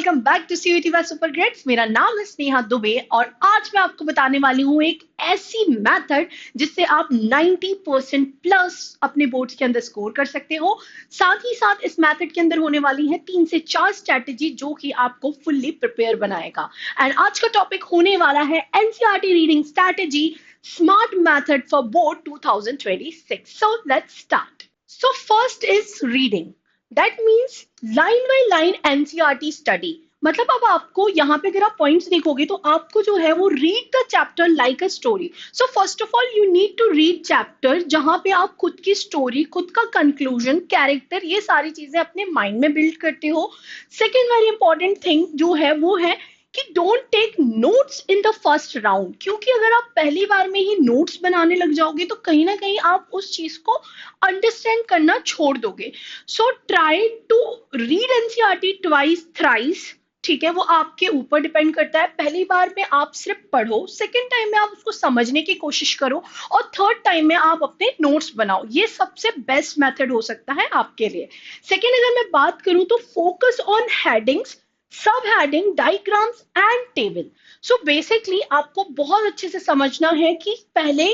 Welcome back to CUT by super grades. मेरा नाम है स्नेहा दुबे और आज मैं आपको बताने वाली हूँ एक ऐसी मेथड जिससे आप 90% प्लस अपने बोर्ड्स के अंदर स्कोर कर सकते हो। साथ ही साथ इस मेथड के अंदर होने वाली है 3 से 4 स्ट्रैटेजी जो कि आपको फुल्ली प्रिपेयर बनाएगा। एंड आज का टॉपिक होने वाला है NCERT reading strategy smart method for board 2026। So let's start. So first is reading. That means line by line NCERT study. मतलब अब आपको यहाँ पे अगर आप पॉइंट्स देखोगे तो आपको जो है वो read the chapter like a story. So first of all you need to read chapter जहाँ पे आप खुद की स्टोरी, खुद का कंक्लूजन, कैरेक्टर, ये सारी चीजें अपने माइंड में बिल्ड करते हो। सेकेंड वेरी इंपॉर्टेंट थिंग जो है वो है कि don't take notes in the first round, क्योंकि अगर आप पहली बार में ही नोट्स बनाने लग जाओगे तो कहीं ना कहीं आप उस चीज को अंडरस्टैंड करना छोड़ दोगे। So try to read NCERT twice thrice. ठीक है, वो आपके ऊपर डिपेंड करता है। पहली बार में आप सिर्फ पढ़ो, सेकेंड टाइम में आप उसको समझने की कोशिश करो और थर्ड टाइम में आप अपने नोट्स बनाओ। ये सबसे बेस्ट मेथड हो सकता है आपके लिए। सेकेंड, अगर मैं बात करूं तो फोकस ऑन हेडिंग्स, सब heading, diagrams and table. So basically आपको बहुत अच्छे से समझना है कि पहले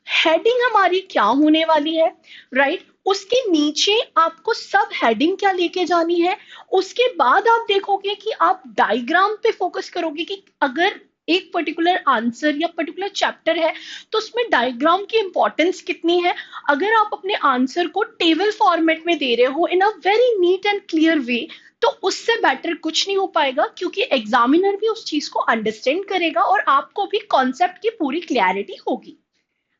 हेडिंग हमारी क्या होने वाली है, राइट? उसके नीचे आपको सब हेडिंग क्या लेके जानी है। उसके बाद आप देखोगे कि आप डायग्राम पे फोकस करोगे कि अगर एक पर्टिकुलर आंसर या पर्टिकुलर चैप्टर है तो उसमें डायग्राम की इंपॉर्टेंस कितनी है। अगर आप अपने आंसर को टेबल फॉर्मेट में दे रहे हो in a very neat and clear way तो उससे बेटर कुछ नहीं हो पाएगा, क्योंकि एग्जामिनर भी उस चीज को अंडरस्टैंड करेगा और आपको भी कॉन्सेप्ट की पूरी क्लैरिटी होगी,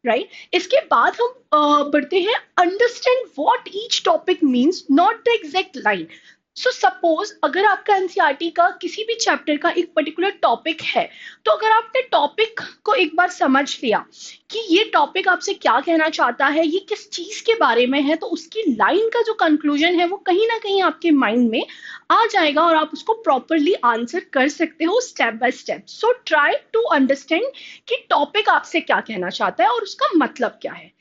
राइट? इसके बाद हम बढ़ते हैं understand what each topic means, not the exact line. So suppose अगर आपका एनसीईआरटी का किसी भी चैप्टर का एक पर्टिकुलर टॉपिक है, तो अगर आपने टॉपिक को एक बार समझ लिया कि ये टॉपिक आपसे क्या कहना चाहता है, ये किस चीज के बारे में है, तो उसकी लाइन का जो कंक्लूजन है वो कहीं ना कहीं आपके माइंड में आ जाएगा और आप उसको प्रॉपरली आंसर कर सकते हो step by step. So try to understand कि टॉपिक आपसे क्या कहना चाहता है और उसका मतलब क्या है।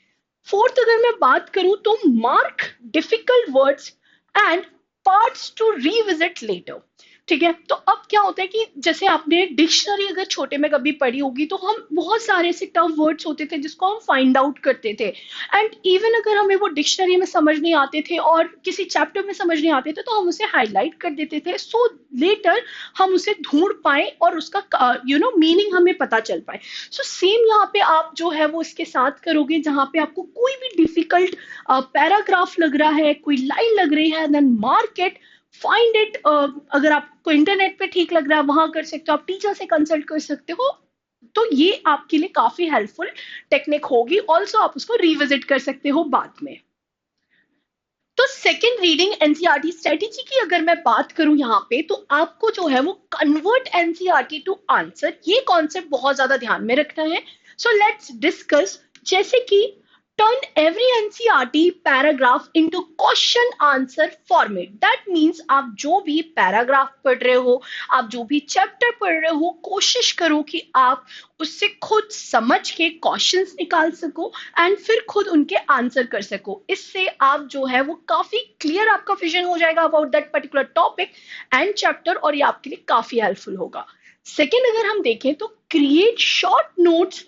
फोर्थ, अगर मैं बात करूं तो mark difficult words and parts to revisit later. ठीक है, तो अब क्या होता है कि जैसे आपने डिक्शनरी अगर छोटे में कभी पढ़ी होगी तो हम बहुत सारे ऐसे टफ वर्ड्स होते थे जिसको हम फाइंड आउट करते थे। एंड इवन अगर हमें वो डिक्शनरी में समझ नहीं आते थे और किसी चैप्टर में समझ नहीं आते थे तो हम उसे हाईलाइट कर देते थे, सो लेटर हम उसे ढूंढ पाए और उसका मीनिंग हमें पता चल पाए। सो सेम यहाँ पे आप जो है वो इसके साथ करोगे, जहाँ पे आपको कोई भी डिफिकल्ट पैराग्राफ लग रहा है, कोई लाइन लग रही है, then mark it, find it. अगर आपको इंटरनेट पे ठीक लग रहा है वहां कर सकते हो, आप टीचर से कंसल्ट कर सकते हो। तो ये आपके लिए काफी हेल्पफुल टेक्निक होगी। ऑल्सो आप उसको रिविजिट कर सकते हो बाद में। तो सेकेंड रीडिंग एनसीईआरटी स्ट्रेटेजी की अगर मैं बात करूं यहाँ पे, तो आपको जो है वो कन्वर्ट एनसीईआरटी टू आंसर, ये कॉन्सेप्ट बहुत ज्यादा ध्यान में रखना है। So let's discuss. जैसे कि turn every NCERT paragraph into question answer format. That means आप जो भी पैराग्राफ पढ़ रहे हो, आप जो भी चैप्टर पढ़ रहे हो, कोशिश करो कि आप उससे खुद समझ के क्वेश्चंस निकाल सको एंड फिर खुद उनके आंसर कर सको। इससे आप जो है वो काफी क्लियर आपका विजन हो जाएगा about that particular topic and chapter, और ये आपके लिए काफी हेल्पफुल होगा। सेकेंड, अगर हम देखें तो create short notes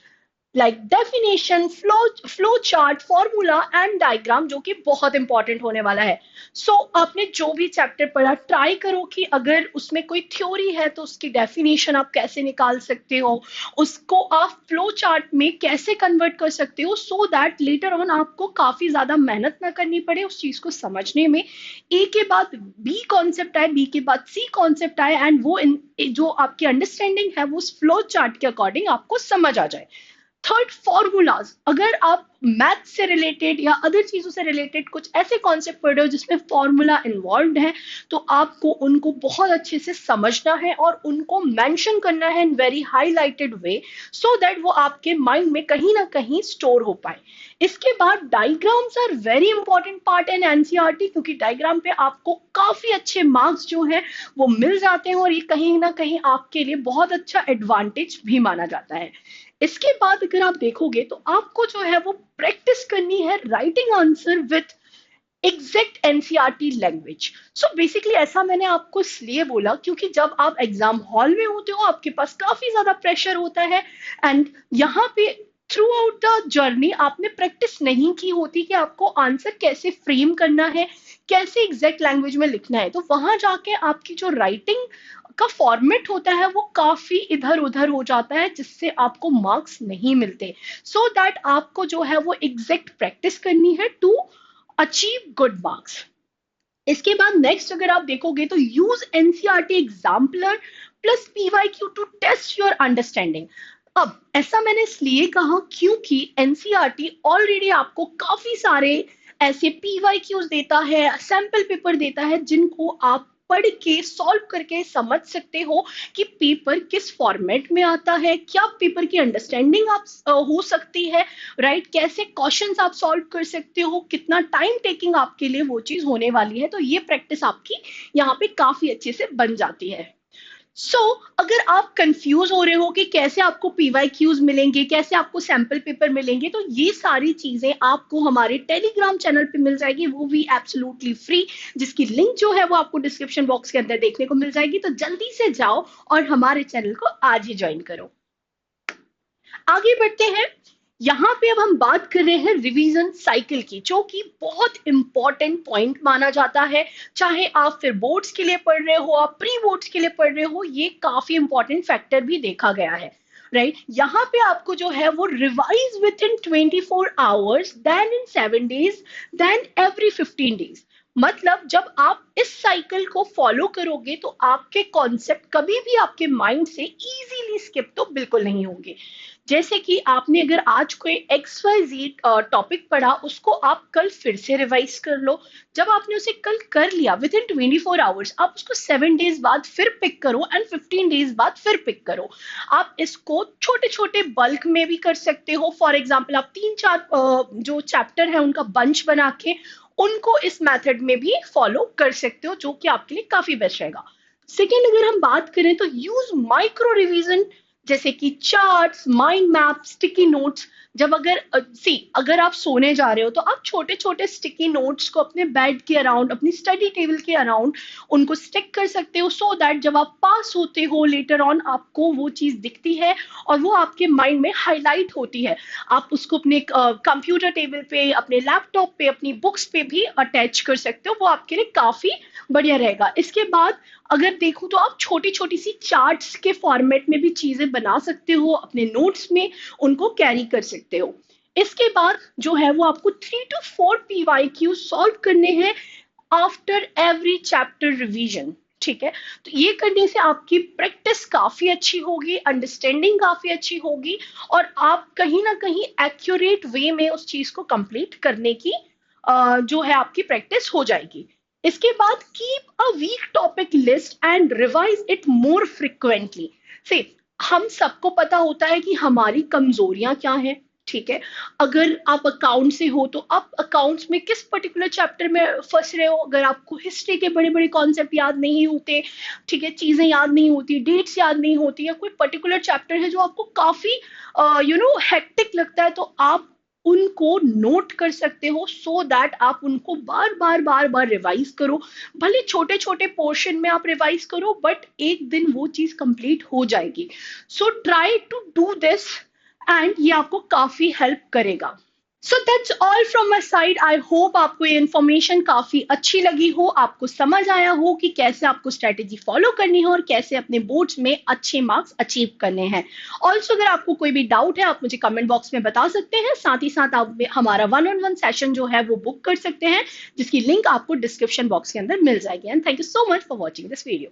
like definition, flow chart, formula and diagram, जो कि बहुत इंपॉर्टेंट होने वाला है। सो आपने जो भी चैप्टर पढ़ा ट्राई करो कि अगर उसमें कोई थ्योरी है तो उसकी डेफिनेशन आप कैसे निकाल सकते हो, उसको आप फ्लो चार्ट में कैसे कन्वर्ट कर सकते हो, सो दैट लेटर ऑन आपको काफी ज्यादा मेहनत ना करनी पड़े उस चीज को समझने में। ए के बाद बी कॉन्सेप्ट आए, बी के बाद सी कॉन्सेप्ट आए एंड वो जो आपकी अंडरस्टैंडिंग है वो उस फ्लो चार्ट के अकॉर्डिंग आपको समझ आ जाए। Third, formulas. अगर आप मैथ से रिलेटेड या अदर चीजों से रिलेटेड कुछ ऐसे कॉन्सेप्ट पढ़ रहे हो जिसमें फॉर्मूला इन्वॉल्व है, तो आपको उनको बहुत अच्छे से समझना है और उनको मेंशन करना है in very highlighted way, so that वो आपके माइंड में कहीं ना कहीं स्टोर हो पाए। इसके बाद diagrams are very important part in NCERT, क्योंकि डायग्राम पे आपको काफी अच्छे मार्क्स जो है वो मिल जाते हैं और ये कहीं ना कहीं आपके लिए बहुत अच्छा एडवांटेज भी माना जाता है। इसके बाद अगर आप देखोगे तो आपको जो है वो प्रैक्टिस करनी है writing answer with exact NCERT language. So basically ऐसा मैंने आपको इसलिए बोला क्योंकि जब आप एग्जाम हॉल में होते हो आपके पास काफी ज्यादा प्रेशर होता है, एंड यहाँ पे थ्रू आउट द जर्नी आपने प्रैक्टिस नहीं की होती कि आपको आंसर कैसे फ्रेम करना है, कैसे एग्जैक्ट लैंग्वेज में लिखना है। तो वहां जाके आपकी जो राइटिंग का फॉर्मेट होता है वो काफी इधर उधर हो जाता है, जिससे आपको मार्क्स नहीं मिलते। सो दैट आपको जो है वो एग्जैक्ट प्रैक्टिस करनी है टू अचीव गुड मार्क्स। इसके बाद नेक्स्ट अगर आप देखोगे तो use NCERT exemplar plus PYQ to test your understanding. अब ऐसा मैंने इसलिए कहा क्योंकि एनसीईआरटी ऑलरेडी आपको काफी सारे ऐसे पीवाईक्यूज देता है, सैंपल पेपर देता है, जिनको आप पढ़ के सॉल्व करके समझ सकते हो कि पेपर किस फॉर्मेट में आता है, क्या पेपर की अंडरस्टैंडिंग आप हो सकती है, राइट, कैसे क्वेश्चंस आप सॉल्व कर सकते हो, कितना टाइम टेकिंग आपके लिए वो चीज होने वाली है। तो ये प्रैक्टिस आपकी यहाँ पे काफी अच्छे से बन जाती है। अगर आप कंफ्यूज हो रहे हो कि कैसे आपको पीवाईक्यूज मिलेंगे, कैसे आपको सैंपल पेपर मिलेंगे, तो ये सारी चीजें आपको हमारे टेलीग्राम चैनल पे मिल जाएगी, वो भी एब्सोल्युटली फ्री, जिसकी लिंक जो है वो आपको डिस्क्रिप्शन बॉक्स के अंदर देखने को मिल जाएगी। तो जल्दी से जाओ और हमारे चैनल को आज ही ज्वाइन करो। आगे बढ़ते हैं। यहाँ पे अब हम बात कर रहे हैं रिवीजन साइकिल की, जो कि बहुत इंपॉर्टेंट पॉइंट माना जाता है। चाहे आप फिर बोर्ड्स के लिए पढ़ रहे हो, आप प्री बोर्ड्स के लिए पढ़ रहे हो, ये काफी इंपॉर्टेंट फैक्टर भी देखा गया है, राइट। यहाँ पे आपको जो है वो revise within 24 hours, then in 7 days, then every 15 days. मतलब जब आप इस साइकिल को फॉलो करोगे तो आपके कॉन्सेप्ट कभी भी आपके माइंड से इजीली स्किप तो बिल्कुल नहीं होंगे। जैसे कि आपने अगर आज कोई XYZ टॉपिक पढ़ा, उसको आप कल फिर से रिवाइज कर लो। जब आपने उसे कल कर लिया विद इन 24 आवर्स, आप उसको 7 डेज बाद फिर पिक करो एंड 15 डेज बाद फिर पिक करो। आप इसको छोटे छोटे बल्क में भी कर सकते हो। फॉर एग्जाम्पल आप 3-4 जो चैप्टर है उनका बंच बना के उनको इस मेथड में भी फॉलो कर सकते हो, जो कि आपके लिए काफी बेस्ट रहेगा। सेकेंड, अगर हम बात करें तो यूज माइक्रो रिवीजन, जैसे कि charts, mind map, sticky notes. जब अगर आप सोने जा रहे हो तो आप छोटे छोटे स्टिकी नोट्स को अपने बेड के अराउंड, अपनी स्टडी टेबल के अराउंड उनको स्टिक कर सकते हो, सो दैट जब आप पास होते हो लेटर ऑन आपको वो चीज दिखती है और वो आपके माइंड में हाईलाइट होती है। आप उसको अपने कंप्यूटर टेबल पे, अपने लैपटॉप पे, अपनी बुक्स पे भी अटैच कर सकते हो, वो आपके लिए काफी बढ़िया रहेगा। इसके बाद अगर देखो तो आप छोटी छोटी सी चार्ट्स के फॉर्मेट में भी चीजें बना सकते हो, अपने नोट्स में उनको कैरी कर सकते हो। इसके बाद जो है वो आपको 3 to 4 PYQ सॉल्व करने हैं आफ्टर एवरी चैप्टर रिवीजन, ठीक है। तो ये करने से आपकी प्रैक्टिस काफी अच्छी होगी, अंडरस्टैंडिंग काफी अच्छी होगी, और आप कहीं ना कहीं एक्यूरेट वे में उस चीज को कंप्लीट करने की जो है आपकी प्रैक्टिस हो जाएगी। इसके बाद keep a week topic list and revise it more frequently. से हम सबको पता होता है कि हमारी कमजोरियां क्या हैं, ठीक है। अगर आप अकाउंट से हो तो आप अकाउंट्स में किस पर्टिकुलर चैप्टर में फंस रहे हो, अगर आपको हिस्ट्री के बड़े बड़े कॉन्सेप्ट याद नहीं होते, ठीक है, चीजें याद नहीं होती, डेट्स याद नहीं होती, या कोई पर्टिकुलर चैप्टर है जो आपको काफी हेक्टिक लगता है, तो आप उनको नोट कर सकते हो, सो दैट आप उनको बार बार रिवाइज करो। भले छोटे छोटे पोर्शन में आप रिवाइज करो, बट एक दिन वो चीज कंप्लीट हो जाएगी। So try to do this, and ये आपको काफी हेल्प करेगा। So that's all from my side. I hope आपको ये इन्फॉर्मेशन काफी अच्छी लगी हो, आपको समझ आया हो कि कैसे आपको स्ट्रेटेजी फॉलो करनी है और कैसे अपने बोर्ड्स में अच्छे मार्क्स अचीव करने हैं। ऑल्सो अगर आपको कोई भी डाउट है आप मुझे कमेंट बॉक्स में बता सकते हैं। साथ ही साथ आप हमारा 1-on-1 सेशन जो है वो बुक कर सकते हैं, जिसकी लिंक आपको डिस्क्रिप्शन बॉक्स के अंदर मिल जाएगी। And thank you so much for watching this video.